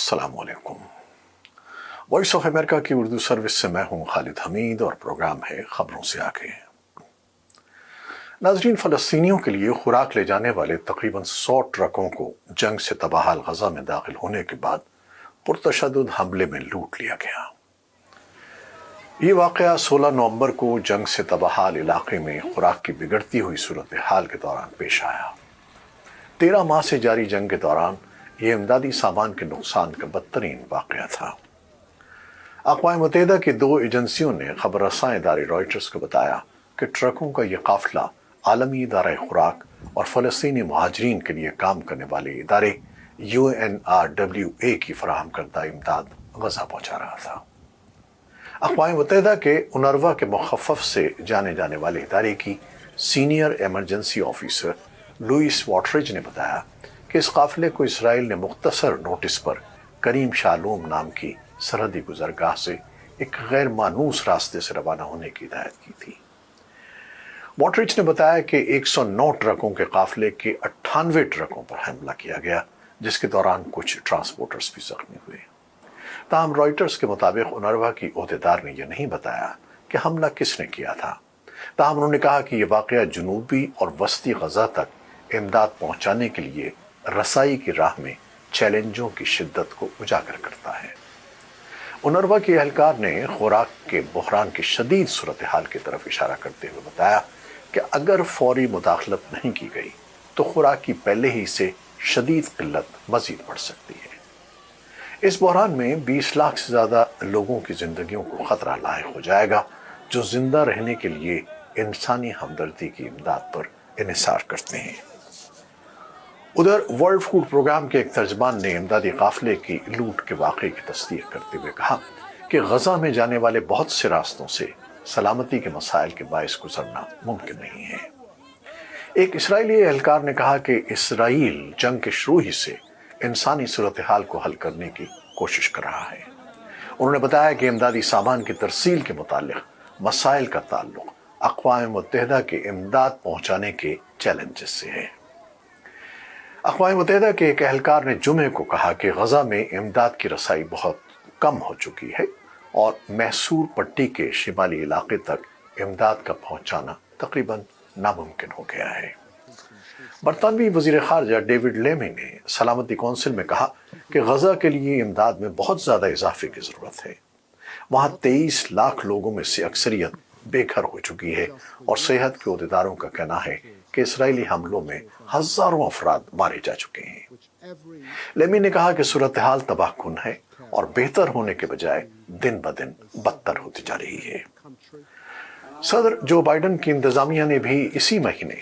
अस्सलाम वालेकुम। Voice of America की उर्दू सर्विस से मैं हूं खालिद हमीद और प्रोग्राम है खबरों से आगे। नाजरीन, फ़लस्तीनियों के लिए खुराक ले जाने वाले तकरीबन 100 ट्रकों को जंग से तबाहाल गजा में दाखिल होने के बाद पुरतशद्दुद हमले में लूट लिया गया। ये वाक़या 16 नवंबर को जंग से तबाहाल इलाके में खुराक की बिगड़ती हुई सूरत हाल के दौरान पेश आया। 13 माह से जारी जंग के दौरान ये इमदादी सामान के नुकसान का बदतरीन वाक़या था। अक़वाम मुत्तहिदा की 2 एजेंसियों ने खबर रसां इदारे रॉयटर्स को बताया कि ट्रकों का ये काफिला आलमी इदारा खुराक और फ़लस्तीनी मुहाजिरीन के लिए काम करने वाले इदारे UNRWA की फराहम करदा इमदाद गजा पहुँचा रहा था। अक़वाम मुत्तहिदा के UNRWA के मुख़फ़्फ़फ़ से जाने जाने वाले इदारे की सीनियर एमरजेंसी ऑफिसर लुइस वॉटरिज ने बताया कि इस काफिले को इसराइल ने मुख्तसर नोटिस पर करीम शालूम नाम की सरहदी गुजरगाह से एक गैर मानूस रास्ते से रवाना होने की हिदायत की थी। वॉटरिज ने बताया कि 109 ट्रकों के काफिले के 98 ट्रकों पर हमला किया गया, जिसके दौरान कुछ ट्रांसपोर्टर्स भी जख्मी हुए। ताहम रॉयटर्स के मुताबिक UNRWA की ओहदेदार ने यह नहीं बताया कि हमला किसने किया था। ताहम उन्होंने कहा कि यह वाक़या जनूबी और वस्ती गजा तक इमदाद पहुँचाने के लिए रसाई की राह में चैलेंजों की शिद्दत को उजागर करता है। UNRWA के एहलकार ने खुराक के बहरान की शदीद सूरत हाल की तरफ इशारा करते हुए बताया कि अगर फौरी मुदाखलत नहीं की गई तो खुराक की पहले ही से शदीद किल्लत मजीद बढ़ सकती है। इस बहरान में 20 लाख से ज़्यादा लोगों की ज़िंदगियों को ख़तरा लायक हो जाएगा, जो जिंदा रहने के लिए इंसानी हमदर्दी की इमदाद पर इन्हिसार करते हैं। उधर वर्ल्ड फूड प्रोग्राम के एक तर्जमान ने इमदादी काफिले की लूट के वाक़े की तस्दीक करते हुए कहा कि गजा में जाने वाले बहुत से रास्तों से सलामती के मसाइल के बायस गुजरना मुमकिन नहीं है। एक इसराइली एहलकार ने कहा कि इसराइल जंग के शुरू ही से इंसानी सूरत हाल को हल करने की कोशिश कर रहा है। उन्होंने बताया कि इमदादी सामान की तरसील के मुतालिक मसाइल का ताल्लुक अक़वाम मुत्तहिदा के इमदाद पहुँचाने के चैलेंजेस से है। अक़वाम मुत्तहिदा के एक एहलकार ने जुमे को कहा कि गजा में इमदाद की रसाई बहुत कम हो चुकी है और मैसूर पट्टी के शिमाली इलाके तक इमदाद का पहुँचाना तकरीबन नामुमकिन हो गया है। बरतानवी वज़ीर ख़ारजा डेविड लेमी ने सलामती कौंसिल में कहा कि गजा के लिए इमदाद में बहुत ज़्यादा इजाफे की ज़रूरत है। वहाँ 23 लाख लोगों में से अक्सरियत बेघर हो चुकी है और सेहत के ओहदेदारों का कहना है कि इसराइली हमलों में हजारों अफराद मारे जा चुके हैं। लेमी ने कहा कि सूरत हाल तबाहकुन है और बेहतर होने के बजाय दिन ब दिन बदतर होती जा रही है। सदर जो बाइडन की इंतजामिया ने भी इसी महीने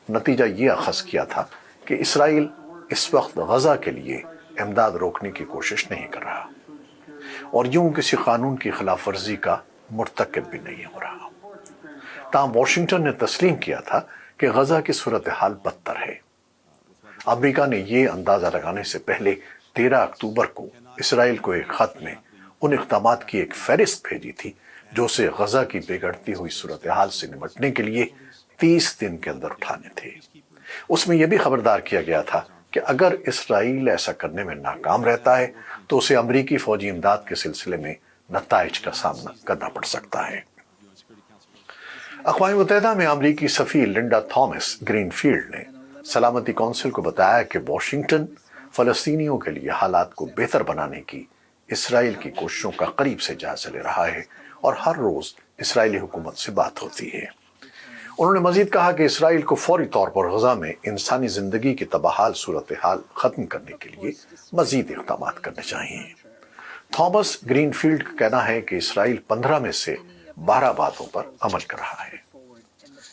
नतीजा ये अखज़ किया था कि इसराइल इस वक्त गजा के लिए इमदाद रोकने की कोशिश नहीं कर रहा और यूं किसी कानून की खिलाफ वर्जी का मुर्तकिब भी नहीं हो रहा। ताहम वाशिंगटन ने तस्लीम किया था कि गजा की सूरत हाल बदतर है। अमेरिका ने यह अंदाजा लगाने से पहले 13 अक्टूबर को इसराइल को एक खत में उन इक़दामात की एक फहरिस्त भेजी थी जो उसे गजा की बिगड़ती हुई सूरत हाल से निपटने के लिए 30 दिन के अंदर उठाने थे। उसमें यह भी खबरदार किया गया था कि अगर इसराइल ऐसा करने में नाकाम रहता है तो उसे अमरीकी फौजी इमदाद के सिलसिले में नताइज का सामना करना पड़ सकता है। अक़वाम मुत्तहिदा में अमरीकी सफ़ीर लिंडा थॉमस ग्रीनफील्ड ने सलामती कौंसिल को बताया कि वाशिंगटन फ़लस्तीनियों के लिए हालात को बेहतर बनाने की इसराइल की कोशिशों का करीब से जायज़ा ले रहा है और हर रोज़ इसराइली हुकूमत से बात होती है। उन्होंने मज़ीद कहा कि इसराइल को फौरी तौर पर गजा में इंसानी ज़िंदगी की तबाहाल सूरत हाल ख़त्म करने के लिए मज़ीद इक़दाम करने चाहिए। थॉमस ग्रीनफील्ड का कहना है कि इसराइल 15 में से 12 बातों पर अमल कर रहा है।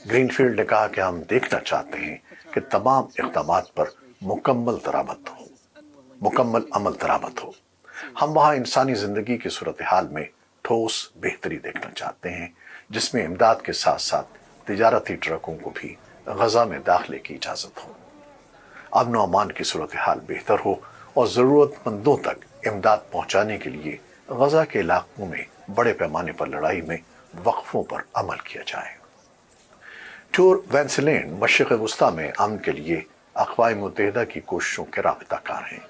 ग्रीनफील्ड ने कहा कि हम देखना चाहते हैं कि तमाम इक़दामात पर मुकम्मल अमल दरामद हो। हम वहाँ इंसानी ज़िंदगी की सूरत हाल में ठोस बेहतरी देखना चाहते हैं, जिसमें इमदाद के साथ साथ तिजारती ट्रकों को भी गजा में दाखिले की इजाज़त हो, अमन व अमान की सूरत हाल बेहतर हो और ज़रूरतमंदों तक इमदाद पहुँचाने के लिए गजा के इलाकों में बड़े पैमाने पर लड़ाई में वक्फों पर अमल किया जाए। टूर वैंसलेन मशरिक़ वस्ता में अमन के लिए अक़वाम मुत्तहिदा की कोशिशों के राबिताकार हैं।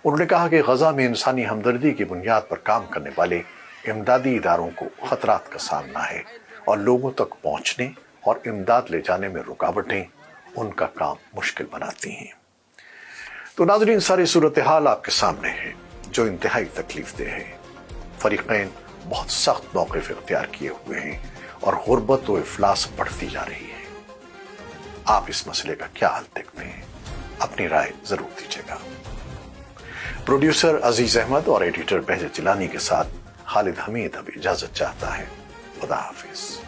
انہوں نے کہا کہ غزہ میں انسانی ہمدردی کی بنیاد پر کام کرنے والے امدادی اداروں کو خطرات کا سامنا ہے اور لوگوں تک پہنچنے اور امداد لے جانے میں رکاوٹیں ان کا کام مشکل بناتی ہیں۔ تو ناظرین، ساری صورتحال آپ کے سامنے ہے جو انتہائی تکلیف دہ ہے۔ فریقین بہت سخت موقف اختیار کیے ہوئے ہیں اور غربت و افلاس بڑھتی جا رہی ہے۔ آپ اس مسئلے کا کیا حل دیکھتے ہیں؟ اپنی رائے ضرور دیجیے گا۔ پروڈیوسر عزیز احمد اور ایڈیٹر بہجت جیلانی کے ساتھ خالد حمید اب اجازت چاہتا ہے۔ خدا حافظ۔